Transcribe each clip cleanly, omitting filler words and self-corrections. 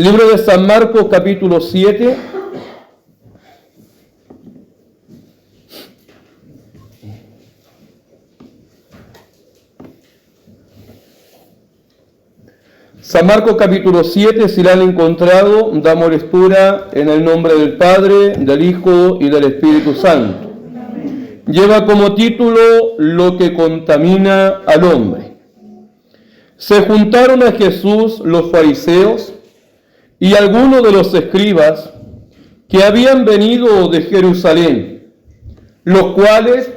Libro de San Marcos, capítulo 7. San Marcos capítulo 7, si la han encontrado, damos lectura en el nombre del Padre, del Hijo y del Espíritu Santo. Lleva como título Lo que contamina al hombre. Se juntaron a Jesús los fariseos y algunos de los escribas que habían venido de Jerusalén, los cuales,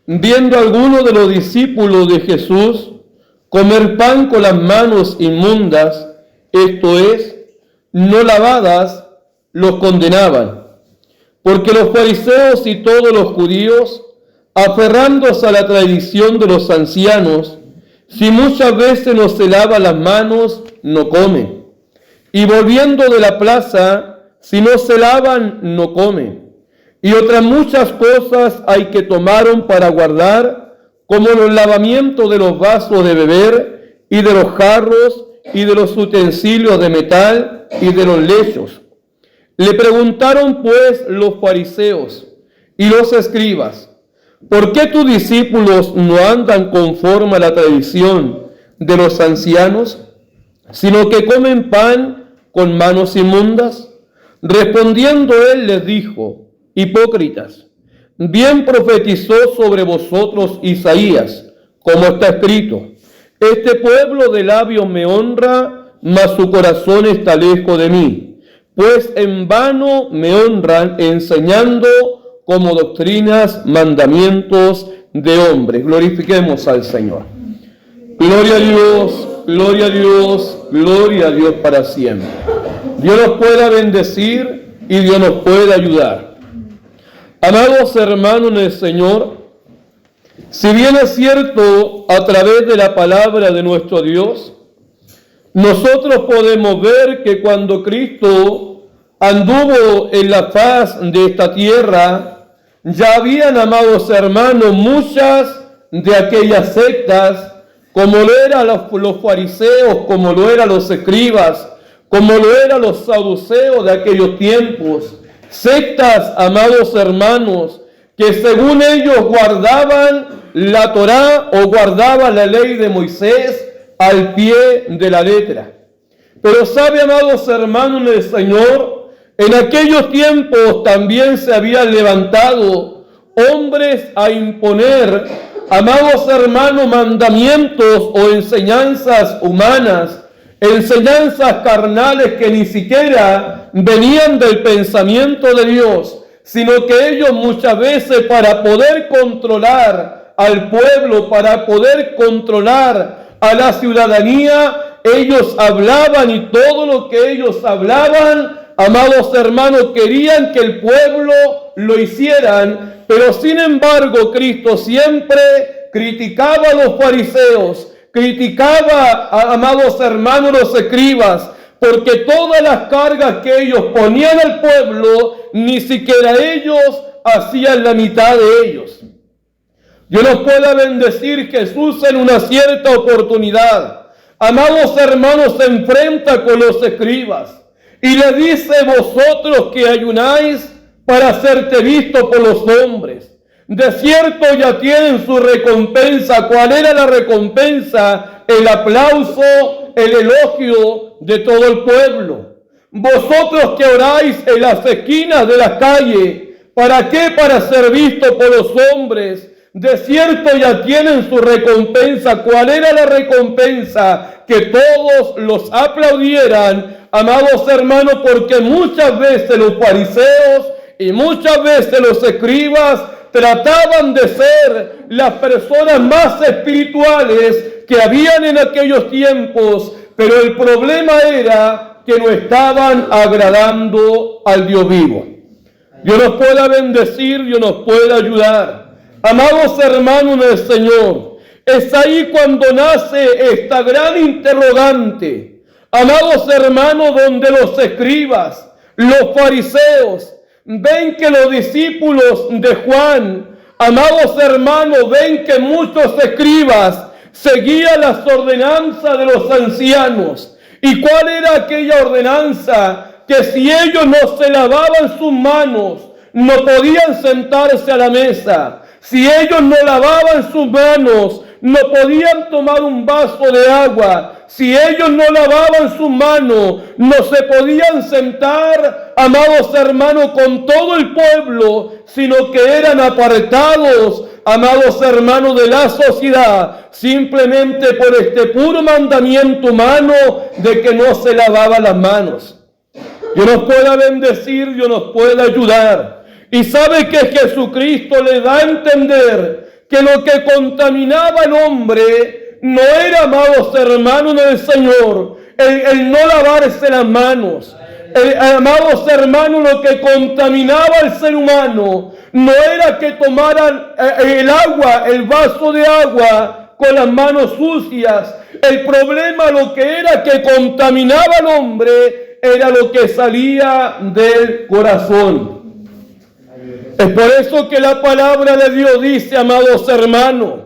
viendo a algunos de los discípulos de Jesús comer pan con las manos inmundas, esto es, no lavadas, los condenaban. Porque los fariseos y todos los judíos, aferrándose a la tradición de los ancianos, si muchas veces no se lava las manos, no comen. Y volviendo de la plaza, si no se lavan, no comen. Y otras muchas cosas hay que tomaron para guardar, como los lavamientos de los vasos de beber, y de los jarros, y de los utensilios de metal, y de los lechos. Le preguntaron pues los fariseos y los escribas: ¿por qué tus discípulos no andan conforme a la tradición de los ancianos, sino que comen pan con manos inmundas? Respondiendo él les dijo: hipócritas, bien profetizó sobre vosotros Isaías, como está escrito: este pueblo de labios me honra, mas su corazón está lejos de mí, pues en vano me honran, enseñando como doctrinas mandamientos de hombres. Glorifiquemos al Señor. Gloria a Dios, gloria a Dios, gloria a Dios para siempre. Dios nos pueda bendecir y Dios nos pueda ayudar. Amados hermanos en el Señor, si bien es cierto, a través de la palabra de nuestro Dios, nosotros podemos ver que cuando Cristo anduvo en la faz de esta tierra, ya habían, amados hermanos, muchas de aquellas sectas, como lo eran los fariseos, como lo eran los escribas, como lo eran los saduceos de aquellos tiempos. Sectas, amados hermanos, que según ellos guardaban la Torá o guardaban la ley de Moisés al pie de la letra. Pero sabe, amados hermanos del Señor, en aquellos tiempos también se habían levantado hombres a imponer, amados hermanos, mandamientos o enseñanzas humanas, enseñanzas carnales que ni siquiera venían del pensamiento de Dios, sino que ellos muchas veces, para poder controlar al pueblo, para poder controlar a la ciudadanía, ellos hablaban, y todo lo que ellos hablaban, amados hermanos, querían que el pueblo lo hicieran. Pero sin embargo, Cristo siempre criticaba a los fariseos, criticaba, amados hermanos, los escribas, porque todas las cargas que ellos ponían al pueblo, ni siquiera ellos hacían la mitad de ellos. Dios nos pueda bendecir. Jesús en una cierta oportunidad, amados hermanos, se enfrenta con los escribas y le dice: vosotros que ayunáis para serte visto por los hombres, de cierto ya tienen su recompensa. ¿Cuál era la recompensa? El aplauso, el elogio de todo el pueblo. Vosotros que oráis en las esquinas de la calle, ¿para qué? Para ser visto por los hombres. De cierto ya tienen su recompensa. ¿Cuál era la recompensa? Que todos los aplaudieran, amados hermanos, porque muchas veces los fariseos y muchas veces los escribas trataban de ser las personas más espirituales que habían en aquellos tiempos, pero el problema era que no estaban agradando al Dios vivo. Dios nos pueda bendecir, Dios nos pueda ayudar. Amados hermanos del Señor, es ahí cuando nace esta gran interrogante. Amados hermanos, donde los escribas, los fariseos, ven que los discípulos de Juan, amados hermanos, ven que muchos escribas seguían las ordenanzas de los ancianos ¿Y cuál era aquella ordenanza? Que si ellos no se lavaban sus manos, no podían sentarse a la mesa. Si ellos no lavaban sus manos, no podían tomar un vaso de agua. Si ellos no lavaban sus manos, no se podían sentar, amados hermanos, con todo el pueblo, sino que eran apartados, amados hermanos, de la sociedad, simplemente por este puro mandamiento humano de que no se lavaban las manos. Dios nos pueda bendecir, Dios nos pueda ayudar. Y sabe que Jesucristo le da a entender que lo que contaminaba al hombre no era, amados hermanos del Señor, el no lavarse las manos. Amados hermanos, lo que contaminaba al ser humano no era que tomaran el agua, el vaso de agua con las manos sucias. El problema, lo que era que contaminaba al hombre, era lo que salía del corazón. Es por eso que la palabra de Dios dice, amados hermanos,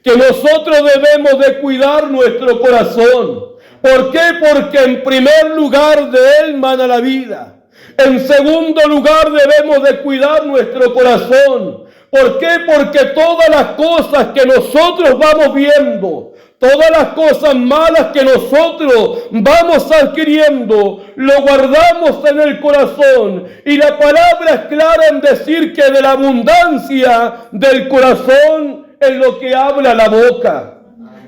que nosotros debemos de cuidar nuestro corazón. ¿Por qué? Porque en primer lugar de él mana la vida. En segundo lugar debemos de cuidar nuestro corazón. ¿Por qué? Porque todas las cosas que nosotros vamos viendo, todas las cosas malas que nosotros vamos adquiriendo, lo guardamos en el corazón. Y la palabra es clara en decir que de la abundancia del corazón es lo que habla la boca.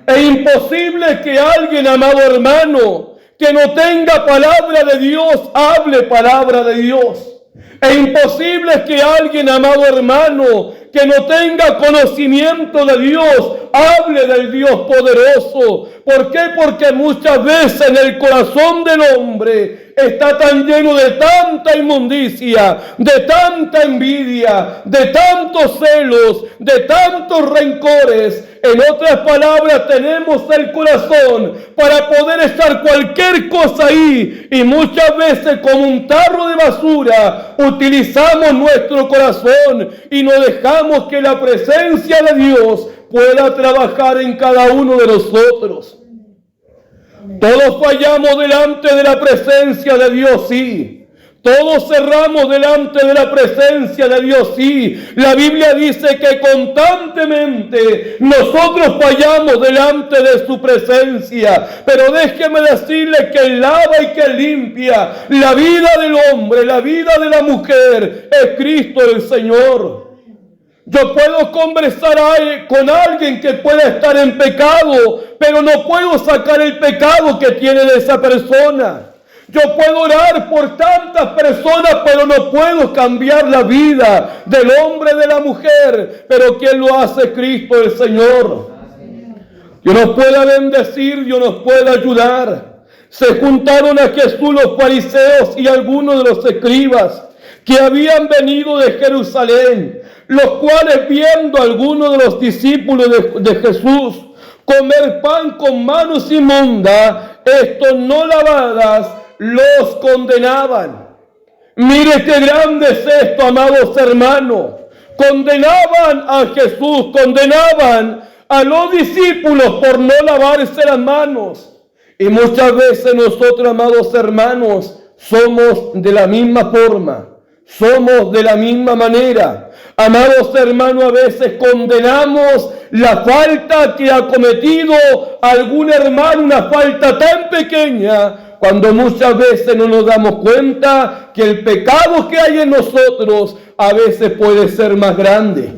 Es imposible que alguien, amado hermano, que no tenga palabra de Dios, hable palabra de Dios. Es imposible que alguien, amado hermano, que no tenga conocimiento de Dios, hable del Dios poderoso. ¿Por qué? Porque muchas veces en el corazón del hombre está tan lleno de tanta inmundicia, de tanta envidia, de tantos celos, de tantos rencores. En otras palabras, tenemos el corazón para poder echar cualquier cosa ahí, y muchas veces como un tarro de basura utilizamos nuestro corazón y no dejamos que la presencia de Dios pueda trabajar en cada uno de nosotros. Todos fallamos delante de la presencia de Dios, sí. Todos cerramos delante de la presencia de Dios, sí. La Biblia dice que constantemente nosotros fallamos delante de su presencia. Pero déjeme decirle que Él lava y que Él limpia la vida del hombre, la vida de la mujer. Es Cristo el Señor. Yo puedo conversar con alguien que pueda estar en pecado, pero no puedo sacar el pecado que tiene de esa persona. Yo puedo orar por tantas personas, pero no puedo cambiar la vida del hombre, de la mujer. Pero ¿quién lo hace? Cristo el Señor. Dios nos pueda bendecir, Dios nos pueda ayudar. Se juntaron a Jesús los fariseos y algunos de los escribas que habían venido de Jerusalén, los cuales, viendo a algunos de los discípulos de Jesús comer pan con manos inmundas, estos no lavadas, los condenaban. Mire qué grande es esto, amados hermanos. Condenaban a Jesús, condenaban a los discípulos por no lavarse las manos. Y muchas veces nosotros, amados hermanos, somos de la misma forma, somos de la misma manera. Amados hermanos, a veces condenamos la falta que ha cometido algún hermano, una falta tan pequeña, cuando muchas veces no nos damos cuenta que el pecado que hay en nosotros a veces puede ser más grande.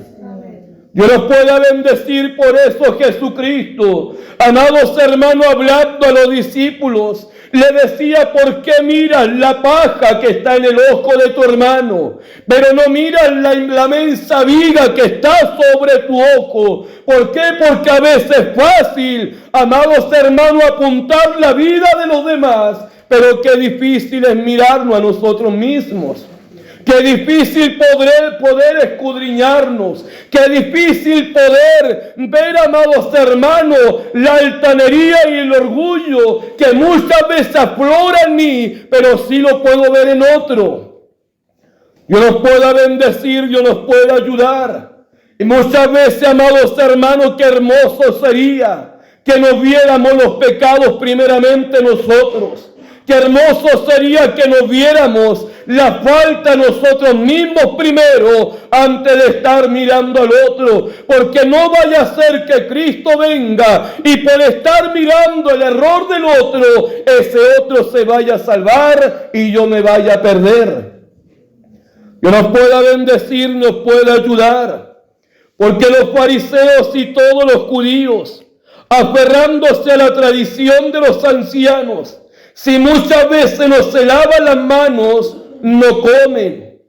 Dios nos pueda bendecir. Por eso Jesucristo, amados hermanos, hablando a los discípulos, le decía: ¿por qué miras la paja que está en el ojo de tu hermano, pero no miras la mensa viga que está sobre tu ojo? ¿Por qué? Porque a veces es fácil, amados hermanos, apuntar la vida de los demás, pero qué difícil es mirarnos a nosotros mismos. Qué difícil poder escudriñarnos. Qué difícil poder ver, amados hermanos, la altanería y el orgullo que muchas veces aflora en mí, pero sí lo puedo ver en otro. Dios nos pueda bendecir, Dios nos pueda ayudar. Y muchas veces, amados hermanos, qué hermoso sería que nos viéramos los pecados primeramente nosotros. Qué hermoso sería que nos viéramos la falta nosotros mismos primero antes de estar mirando al otro. Porque no vaya a ser que Cristo venga y por estar mirando el error del otro, ese otro se vaya a salvar y yo me vaya a perder. Que nos pueda bendecir, nos pueda ayudar. Porque los fariseos y todos los judíos, aferrándose a la tradición de los ancianos, si muchas veces no se lavan las manos, no comen.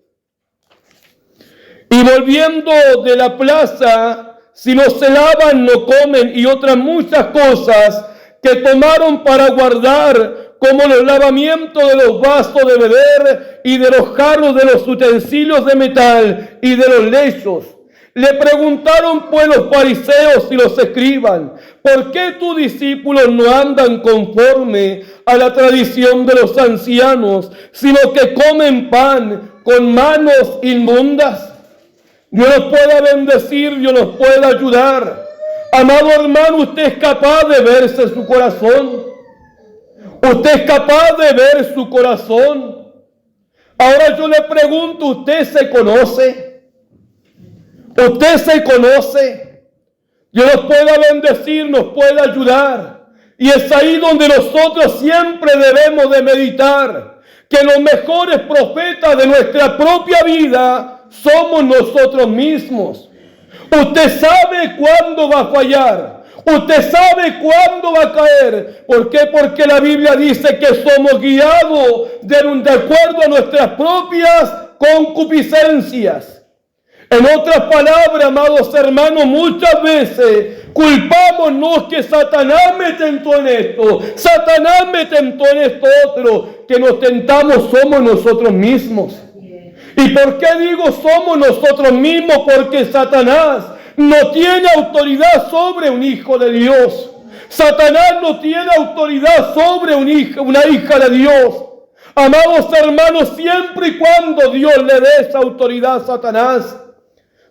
Y volviendo de la plaza, si no se lavan, no comen. Y otras muchas cosas que tomaron para guardar, como los lavamientos de los vasos de beber y de los jarros de los utensilios de metal y de los lechos. Le preguntaron pues los fariseos y los escribas, ¿por qué tus discípulos no andan conforme a la tradición de los ancianos, sino que comen pan con manos inmundas? Dios nos pueda bendecir, Dios nos pueda ayudar. Amado hermano, usted es capaz de verse su corazón. Usted es capaz de ver su corazón. Ahora yo le pregunto, ¿usted se conoce? Usted se conoce. Dios nos pueda bendecir, nos pueda ayudar. Y es ahí donde nosotros siempre debemos de meditar que los mejores profetas de nuestra propia vida somos nosotros mismos. Usted sabe cuándo va a fallar. Usted sabe cuándo va a caer. ¿Por qué? Porque la Biblia dice que somos guiados de acuerdo a nuestras propias concupiscencias. En otras palabras, amados hermanos, muchas veces culpamos no que Satanás me tentó en esto, Satanás me tentó en esto otro, que nos tentamos somos nosotros mismos. ¿Y por qué digo somos nosotros mismos? Porque Satanás no tiene autoridad sobre un hijo de Dios. Satanás no tiene autoridad sobre una hija de Dios. Amados hermanos, siempre y cuando Dios le dé esa autoridad a Satanás,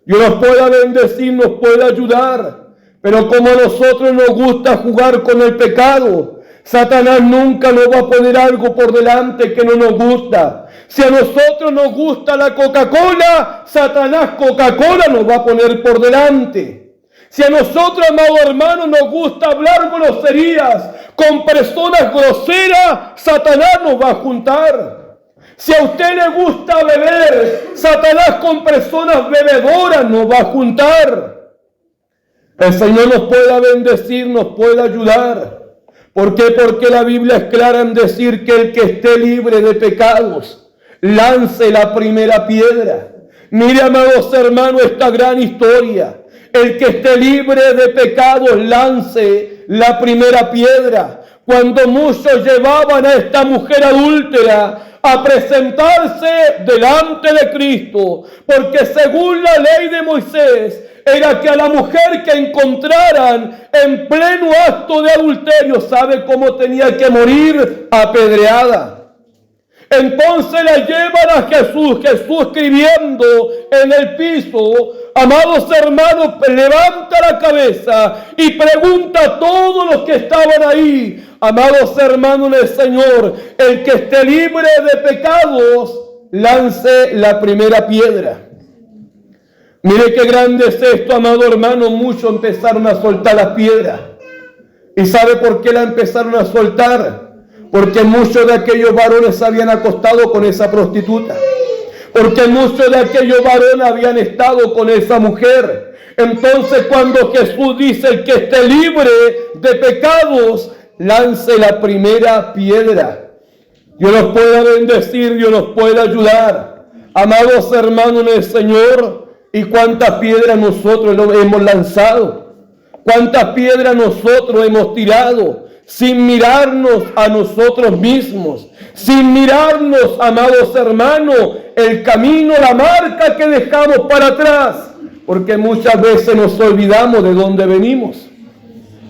Dios nos pueda bendecir, nos pueda ayudar. Pero como a nosotros nos gusta jugar con el pecado, Satanás nunca nos va a poner algo por delante que no nos gusta. Si a nosotros nos gusta la Coca-Cola, Satanás Coca-Cola nos va a poner por delante. Si a nosotros, amados hermanos, nos gusta hablar groserías con personas groseras, Satanás nos va a juntar. Si a usted le gusta beber, Satanás con personas bebedoras nos va a juntar. El Señor nos pueda bendecir, nos pueda ayudar. ¿Por qué? Porque la Biblia es clara en decir que el que esté libre de pecados, lance la primera piedra. Mire, amados hermanos, esta gran historia. El que esté libre de pecados, lance la primera piedra. Cuando muchos llevaban a esta mujer adúltera a presentarse delante de Cristo, porque según la ley de Moisés, era que a la mujer que encontraran en pleno acto de adulterio, ¿sabe cómo tenía que morir? Apedreada. Entonces la llevan a Jesús escribiendo en el piso. Amados hermanos, levanta la cabeza y pregunta a todos los que estaban ahí. Amados hermanos del Señor, el que esté libre de pecados, lance la primera piedra. Mire qué grande es esto, amado hermano. Muchos empezaron a soltar las piedras. ¿Y sabe por qué la empezaron a soltar? Porque muchos de aquellos varones se habían acostado con esa prostituta. Porque muchos de aquellos varones habían estado con esa mujer. Entonces cuando Jesús dice el que esté libre de pecados, lance la primera piedra. Dios nos pueda bendecir, Dios nos pueda ayudar. Amados hermanos en el Señor, ¿y cuántas piedras nosotros hemos lanzado? ¿Cuántas piedras nosotros hemos tirado? Sin mirarnos a nosotros mismos, sin mirarnos, amados hermanos, el camino, la marca que dejamos para atrás, porque muchas veces nos olvidamos de dónde venimos.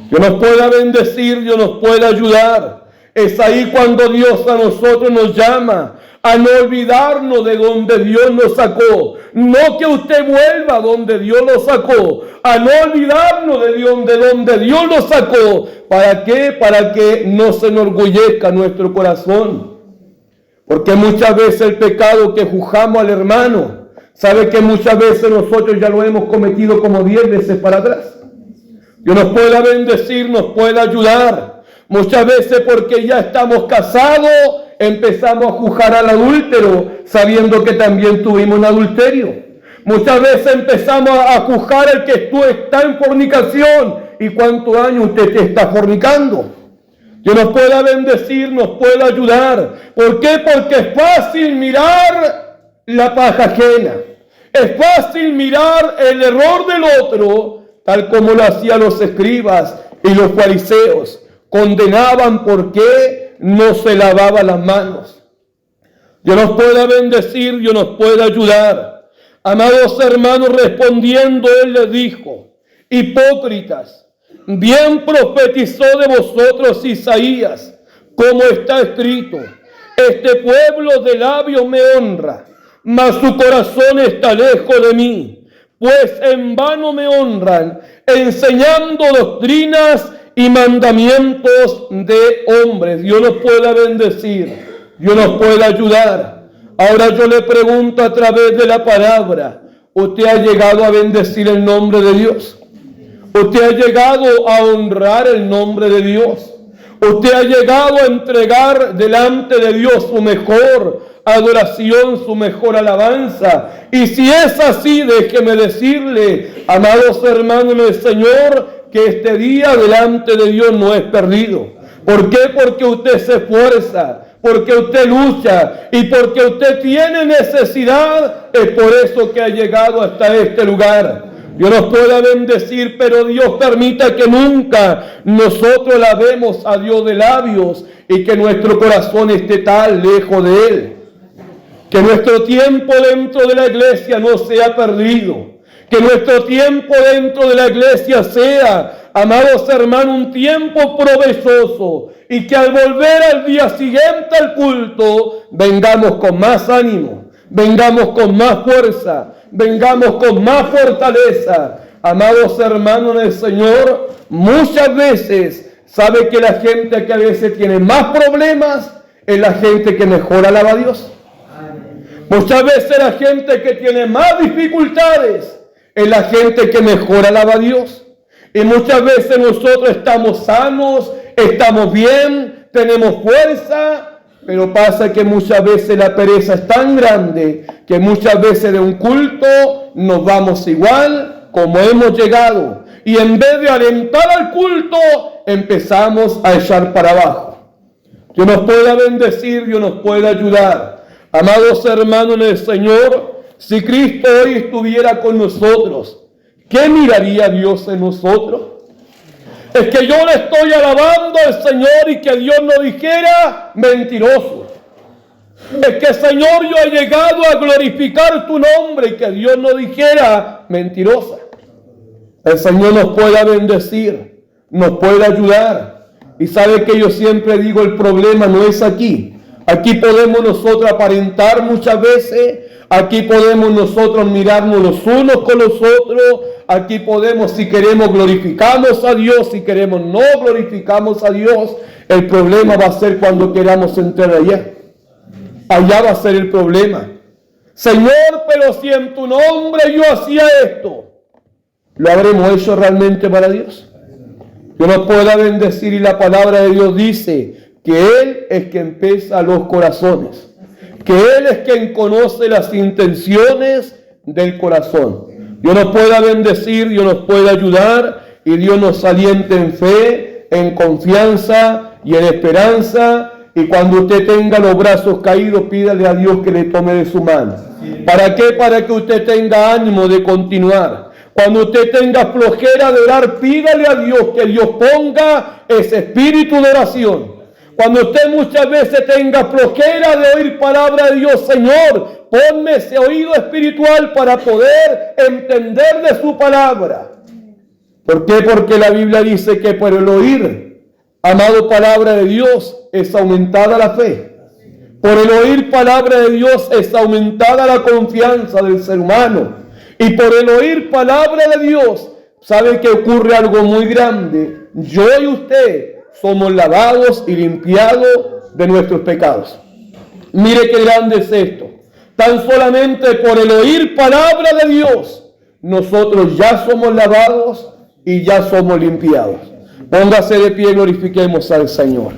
Dios nos pueda bendecir, Dios nos pueda ayudar. Es ahí cuando Dios a nosotros nos llama a no olvidarnos de donde Dios nos sacó. No que usted vuelva donde Dios lo sacó, a no olvidarnos de donde Dios lo sacó. ¿Para qué? Para que no se enorgullezca nuestro corazón. Porque muchas veces el pecado que juzgamos al hermano, sabe que muchas veces nosotros ya lo hemos cometido como 10 veces para atrás. Dios nos pueda bendecir, nos pueda ayudar. Muchas veces porque ya estamos casados, empezamos a juzgar al adúltero, sabiendo que también tuvimos un adulterio. Muchas veces empezamos a juzgar al que tú está en fornicación. ¿Y cuántos años usted está fornicando? Dios nos pueda bendecir, nos pueda ayudar. ¿Por qué? Porque es fácil mirar la paja ajena. Es fácil mirar el error del otro, tal como lo hacían los escribas y los fariseos. Condenaban porque no se lavaba las manos. Dios nos pueda bendecir, Dios nos pueda ayudar. Amados hermanos, respondiendo, Él les dijo: hipócritas, bien profetizó de vosotros Isaías, como está escrito: este pueblo de labios me honra, mas su corazón está lejos de mí, pues en vano me honran, enseñando doctrinas y mandamientos de hombres. Dios nos pueda bendecir, Dios nos pueda ayudar. Ahora yo le pregunto a través de la palabra, ¿usted ha llegado a bendecir el nombre de Dios? ¿Usted ha llegado a honrar el nombre de Dios? ¿Usted ha llegado a entregar delante de Dios su mejor adoración, su mejor alabanza? Y si es así, déjeme decirle, amados hermanos del Señor, que este día delante de Dios no es perdido. ¿Por qué? Porque usted se esfuerza, porque usted lucha y porque usted tiene necesidad. Es por eso que ha llegado hasta este lugar. Dios nos pueda bendecir, pero Dios permita que nunca nosotros lavemos a Dios de labios y que nuestro corazón esté tan lejos de Él. Que nuestro tiempo dentro de la iglesia no sea perdido. Que nuestro tiempo dentro de la iglesia sea, amados hermanos, un tiempo provechoso. Y que al volver al día siguiente al culto, vengamos con más ánimo, vengamos con más fuerza, vengamos con más fortaleza. Amados hermanos del Señor, muchas veces, sabe que la gente que a veces tiene más problemas es la gente que mejor alaba a Dios. Muchas veces la gente que tiene más dificultades es la gente que mejor alaba a Dios. Y muchas veces nosotros estamos sanos, estamos bien, tenemos fuerza, pero pasa que muchas veces la pereza es tan grande que muchas veces de un culto nos vamos igual como hemos llegado. Y en vez de alentar al culto, empezamos a echar para abajo. Dios nos pueda bendecir, Dios nos pueda ayudar. Amados hermanos en el Señor, si Cristo hoy estuviera con nosotros, ¿qué miraría Dios en nosotros? Es que yo le estoy alabando al Señor y que Dios no dijera: mentiroso. Es que, Señor, yo he llegado a glorificar tu nombre y que Dios no dijera: mentirosa. El Señor nos pueda bendecir, nos puede ayudar. Y sabe que yo siempre digo, el problema no es aquí. Aquí podemos nosotros aparentar muchas veces. Aquí podemos nosotros mirarnos los unos con los otros. Aquí podemos, si queremos, glorificamos a Dios. Si queremos, no glorificamos a Dios. El problema va a ser cuando queramos entrar allá. Allá va a ser el problema. Señor, pero si en tu nombre yo hacía esto, ¿lo habremos hecho realmente para Dios? Dios nos pueda bendecir, y la palabra de Dios dice que Él es quien pesa los corazones. Que Él es quien conoce las intenciones del corazón. Dios nos pueda bendecir, Dios nos pueda ayudar, y Dios nos aliente en fe, en confianza y en esperanza. Y cuando usted tenga los brazos caídos, pídale a Dios que le tome de su mano. ¿Para qué? Para que usted tenga ánimo de continuar. Cuando usted tenga flojera de orar, pídale a Dios que Dios ponga ese espíritu de oración. Cuando usted muchas veces tenga flojera de oír palabra de Dios, Señor, ponme ese oído espiritual para poder entender de su palabra. ¿Por qué? Porque la Biblia dice que por el oír, amado, palabra de Dios, es aumentada la fe. Por el oír palabra de Dios es aumentada la confianza del ser humano. Y por el oír palabra de Dios, ¿sabe que ocurre algo muy grande? Yo y usted somos lavados y limpiados de nuestros pecados. Mire qué grande es esto. Tan solamente por el oír palabra de Dios, nosotros ya somos lavados y ya somos limpiados. Póngase de pie y glorifiquemos al Señor.